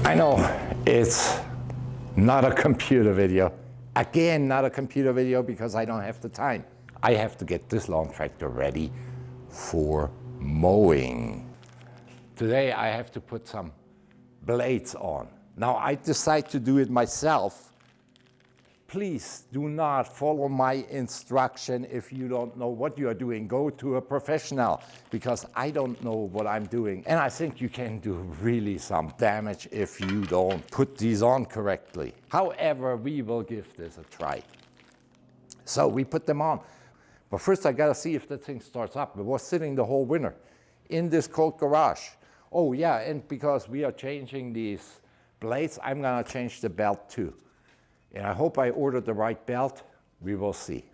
I know it's not a computer video. Again, not a computer video because I don't have the time. I have to get this lawn tractor ready for mowing. Today I have to put some blades on. Now I decide to do it myself. Please do not follow my instruction if you don't know what you are doing. Go to a professional because I don't know what I'm doing. And I think you can do really some damage if you don't put these on correctly. However, we will give this a try. So we put them on. But first I gotta see if that thing starts up. It was sitting the whole winter in this cold garage. Oh yeah, and because we are changing these blades, I'm gonna change the belt too. And I hope I ordered the right belt. We will see.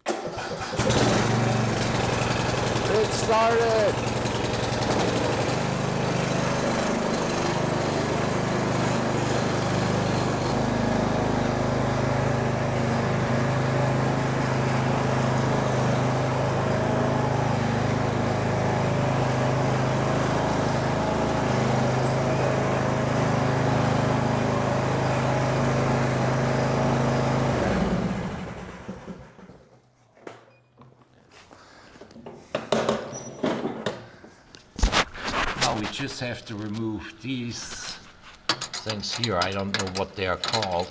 It started. We just have to remove these things here. I don't know what they are called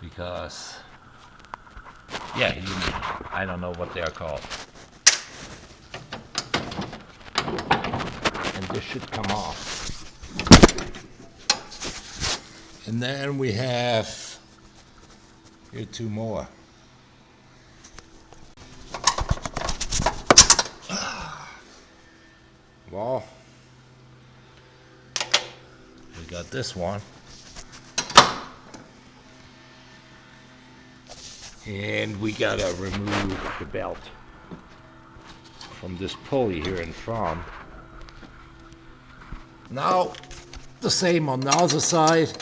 because, yeah, I don't know what they are called. And this should come off. And then we have here two more. Well, we got this one. And we gotta remove the belt from this pulley here in front. Now, the same on the other side.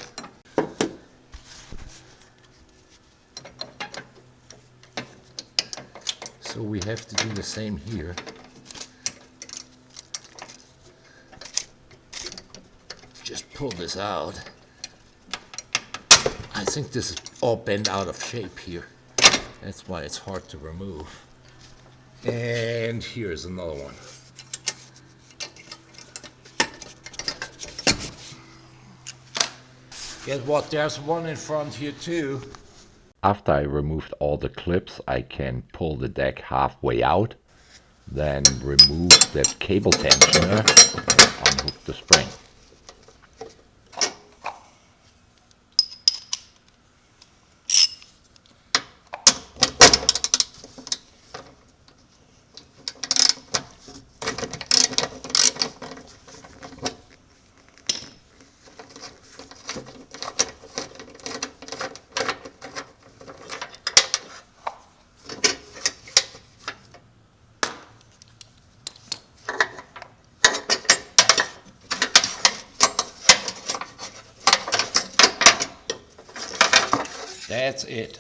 So we have to do the same here. Just pull this out. I think this is all bent out of shape here. That's why it's hard to remove. And here's another one. Guess what? There's one in front here too. After I removed all the clips, I can pull the deck halfway out, then remove the cable tensioner and unhook the spring. That's it.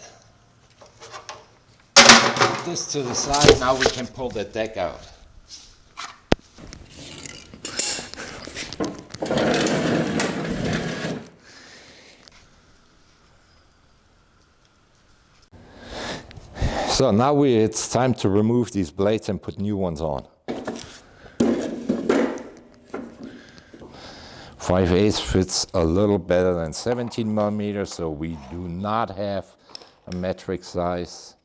Put this to the side, now we can pull the deck out. So now it's time to remove these blades and put new ones on. 5/8 fits a little better than 17 millimeters, so we do not have a metric size.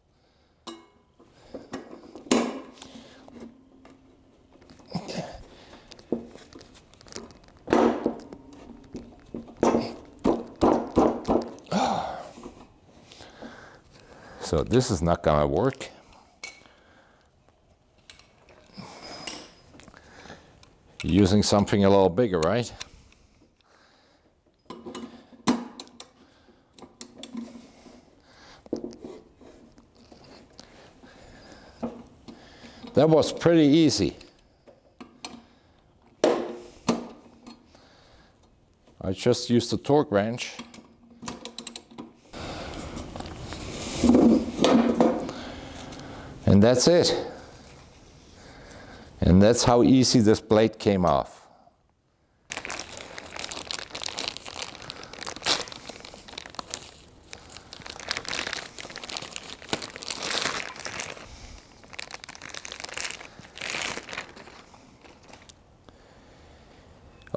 So this is not gonna work. Using something a little bigger, right? That was pretty easy. I just used a torque wrench. And that's it. And that's how easy this blade came off.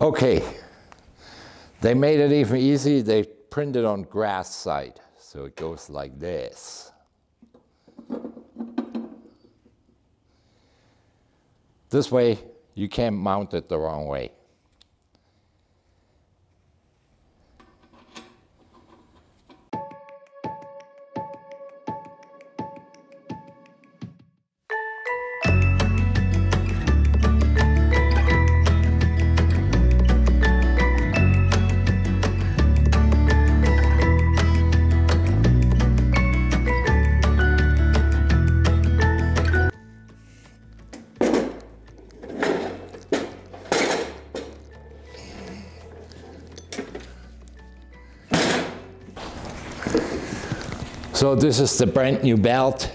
Okay, they made it even easy. They printed on grass side, so it goes like this. This way, you can't mount it the wrong way. So this is the brand new belt.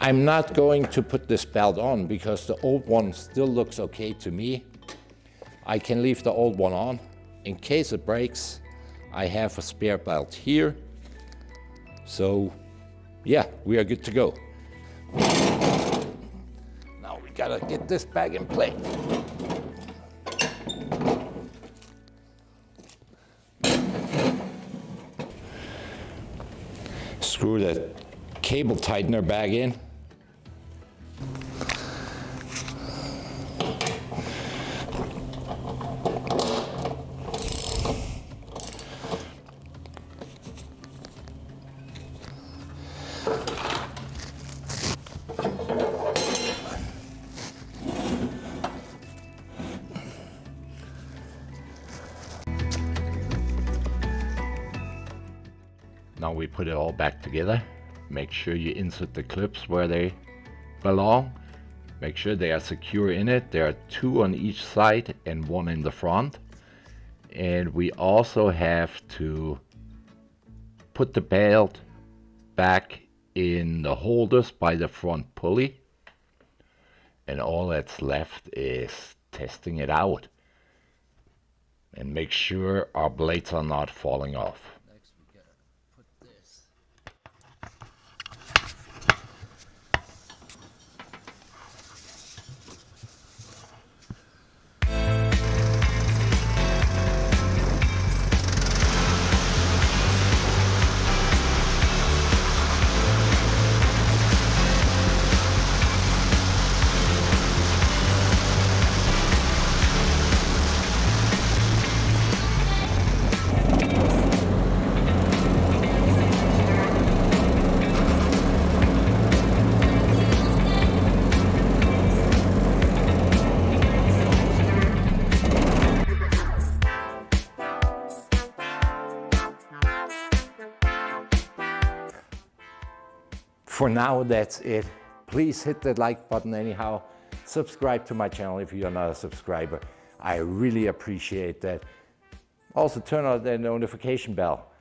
I'm not going to put this belt on because the old one still looks okay to me. I can leave the old one on. In case it breaks, I have a spare belt here. So yeah, we are good to go. Now we gotta get this back in place. Screw the cable tightener back in. Now we put it all back together. Make sure you insert the clips where they belong. Make sure they are secure in it. There are 2 on each side and 1 in the front. And we also have to put the belt back in the holders by the front pulley. And all that's left is testing it out. And make sure our blades are not falling off. For now, that's it. Please hit the like button anyhow. Subscribe to my channel if you're not a subscriber. I really appreciate that. Also turn on the notification bell.